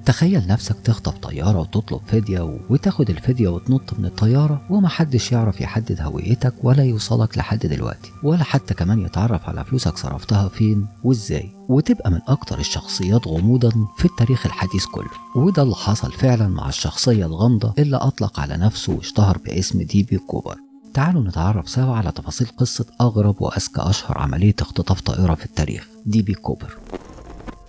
تخيل نفسك تخطف طيارة وتطلب فدية وتاخد الفدية وتنط من الطيارة ومحدش يعرف يحدد هويتك ولا يوصلك لحد دلوقتي، ولا حتى كمان يتعرف على فلوسك صرفتها فين وازاي، وتبقى من اكتر الشخصيات غموضا في التاريخ الحديث كله. وده اللي حصل فعلا مع الشخصية الغامضة اللي اطلق على نفسه واشتهر باسم دي.بي. كوبر. تعالوا نتعرف سوا على تفاصيل قصة اغرب واذكى اشهر عملية اختطاف طائرة في التاريخ، دي.بي. كوبر.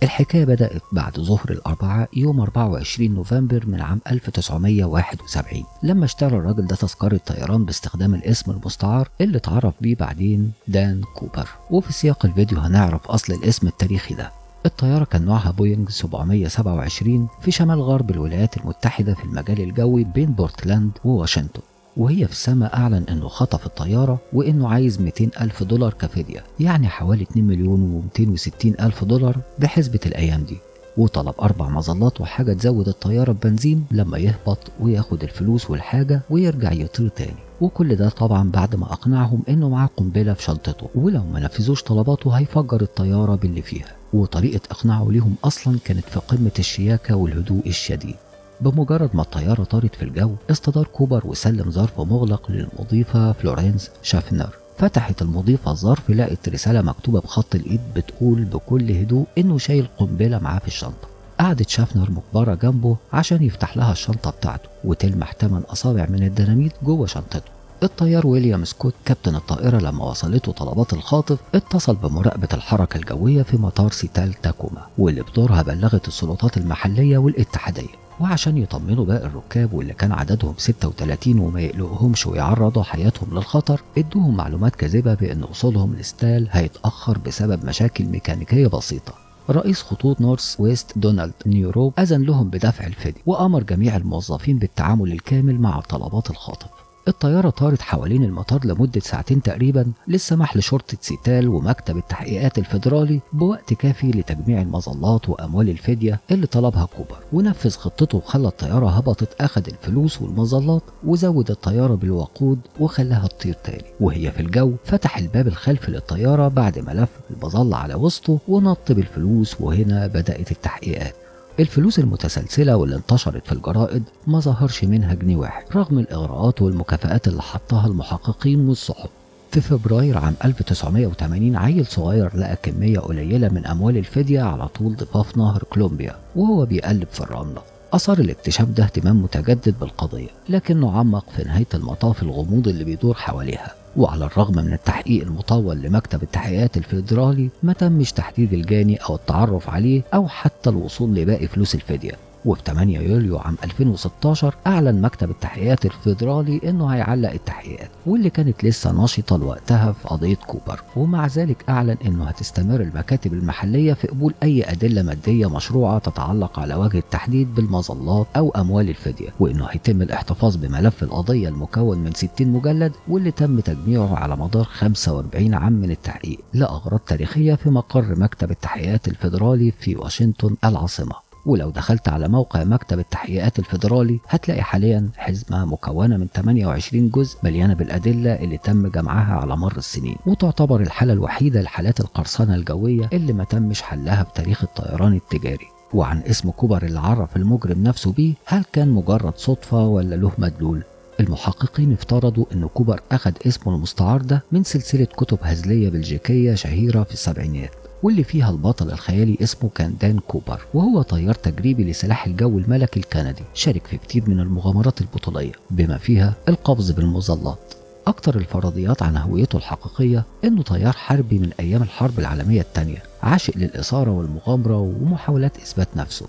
الحكاية بدأت بعد ظهر الأربعاء يوم 24 نوفمبر من عام 1971، لما اشترى الراجل ده تذكرة طيران باستخدام الاسم المستعار اللي اتعرف بيه بعدين دان كوبر. وفي سياق الفيديو هنعرف أصل الاسم التاريخي ده. الطيارة كان نوعها بوينج 727 في شمال غرب الولايات المتحدة في المجال الجوي بين بورتلاند وواشنطن، وهي في السماء أعلن إنه خطف الطيارة وإنه عايز 200 ألف دولار كفدية، يعني حوالي 2 مليون و260 ألف دولار بحسبة الأيام دي، وطلب 4 مظلات وحاجة تزود الطيارة ببنزين لما يهبط وياخد الفلوس والحاجة ويرجع يطير تاني. وكل ده طبعا بعد ما أقنعهم إنه معاه قنبلة في شنطته، ولو ما نفذوش طلباته هيفجر الطيارة باللي فيها. وطريقة إقناعه ليهم أصلا كانت في قمة الشياكة والهدوء الشديد. بمجرد ما الطيارة طارت في الجو استدار كوبر وسلم ظرف مغلق للمضيفة فلورينس شافنر. فتحت المضيفة الظرف لقت رسالة مكتوبة بخط الإيد بتقول بكل هدوء إنه شايل قنبلة معاه في الشنطة. قعدت شافنر مجبرة جنبه عشان يفتح لها الشنطة بتاعته وتلمح 8 أصابع من الديناميت جوه شنطته. الطيار ويليام سكوت كابتن الطائرة لما وصلته طلبات الخاطف اتصل بمراقبة الحركة الجوية في مطار سيتال تاكوما، واللي بدورها بلغت السلطات المحلية والاتحادية. وعشان يطمنوا باقي الركاب واللي كان عددهم 36 وما يقلقهمش ويعرضوا حياتهم للخطر، ادوهم معلومات كاذبة بأن وصولهم لستال هيتأخر بسبب مشاكل ميكانيكية بسيطة. رئيس خطوط نورث ويست دونالد نيورو أذن لهم بدفع الفدية وأمر جميع الموظفين بالتعامل الكامل مع طلبات الخاطف. الطيارة طارت حوالين المطار لمدة ساعتين تقريبا للسماح لشرطة سيتال ومكتب التحقيقات الفيدرالي بوقت كافي لتجميع المظلات وأموال الفدية اللي طلبها كوبر، ونفذ خطته وخلى الطيارة هبطت، أخذ الفلوس والمظلات وزود الطيارة بالوقود وخلاها تطير تاني. وهي في الجو فتح الباب الخلفي للطيارة بعد ما لف المظلة على وسطه ونط بالفلوس، وهنا بدأت التحقيقات. الفلوس المتسلسلة واللي انتشرت في الجرائد ما ظهرش منها جنيه واحد رغم الإغراءات والمكافآت اللي حطها المحققين والصحف. في فبراير عام 1980 عيل صغير لقى كمية قليلة من أموال الفدية على طول ضفاف نهر كولومبيا وهو بيقلب في الرملة. أثار الاكتشاف ده اهتمام متجدد بالقضية، لكنه عمق في نهاية المطاف الغموض اللي بيدور حواليها. وعلى الرغم من التحقيق المطول لمكتب التحقيقات الفيدرالي ما تمش تحديد الجاني أو التعرف عليه أو حتى الوصول لباقي فلوس الفدية. وفي 8 يوليو عام 2016 أعلن مكتب التحقيقات الفيدرالي إنه هيعلق التحقيقات واللي كانت لسه نشطة لوقتها في قضية كوبر، ومع ذلك أعلن إنه هتستمر المكاتب المحلية في قبول أي أدلة مادية مشروعة تتعلق على وجه التحديد بالمظلات أو أموال الفدية، وإنه هيتم الاحتفاظ بملف القضية المكون من 60 مجلد واللي تم تجميعه على مدار 45 عام من التحقيق لأغراض تاريخية في مقر مكتب التحقيقات الفيدرالي في واشنطن العاصمة. ولو دخلت على موقع مكتب التحقيقات الفيدرالي هتلاقي حاليا حزمة مكونة من 28 جزء مليانة بالأدلة اللي تم جمعها على مر السنين، وتعتبر الحالة الوحيدة لحالات القرصنة الجوية اللي ما تمش حلها في تاريخ الطيران التجاري. وعن اسم كوبر اللي عرف المجرم نفسه بيه، هل كان مجرد صدفة ولا له مدلول؟ المحققين افترضوا ان كوبر اخذ اسمه المستعار ده من سلسلة كتب هزلية بلجيكية شهيرة في السبعينات، واللي فيها البطل الخيالي اسمه كان دان كوبر، وهو طيار تجريبي لسلاح الجو الملكي الكندي، شارك في كتير من المغامرات البطولية بما فيها القفز بالمظلات. أكتر الفرضيات عن هويته الحقيقية إنه طيار حربي من أيام الحرب العالمية الثانية، عاشق للإثارة والمغامرة ومحاولات إثبات نفسه.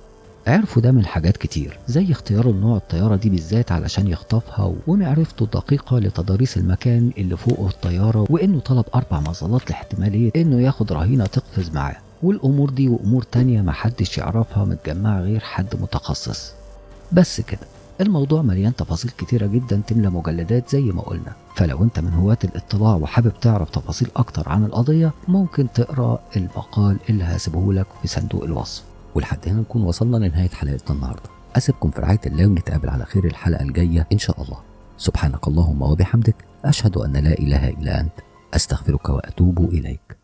عرفوا ده من حاجات كتير زي اختياره لنوع الطيارة دي بالذات علشان يخطفها، ومعرفته الدقيقة لتضاريس المكان اللي فوقه الطيارة، وإنه طلب 4 مظلات لاحتمالية إنه ياخد رهينة تقفز معاه. والأمور دي وأمور تانية محدش يعرفها متجمعة غير حد متخصص. بس كده، الموضوع مليان تفاصيل كتيرة جدا تملى مجلدات زي ما قلنا، فلو انت من هواة الاطلاع وحابب تعرف تفاصيل أكتر عن القضية ممكن تقرأ المقال اللي هسيبهولك في صندوق الوصف. ولحد هنا نكون وصلنا لنهاية حلقتنا النهاردة. أسيبكم في رعاية الله ونتقابل على خير الحلقة الجاية إن شاء الله. سبحانك اللهم وبحمدك، أشهد أن لا إله إلا أنت، أستغفرك وأتوب إليك.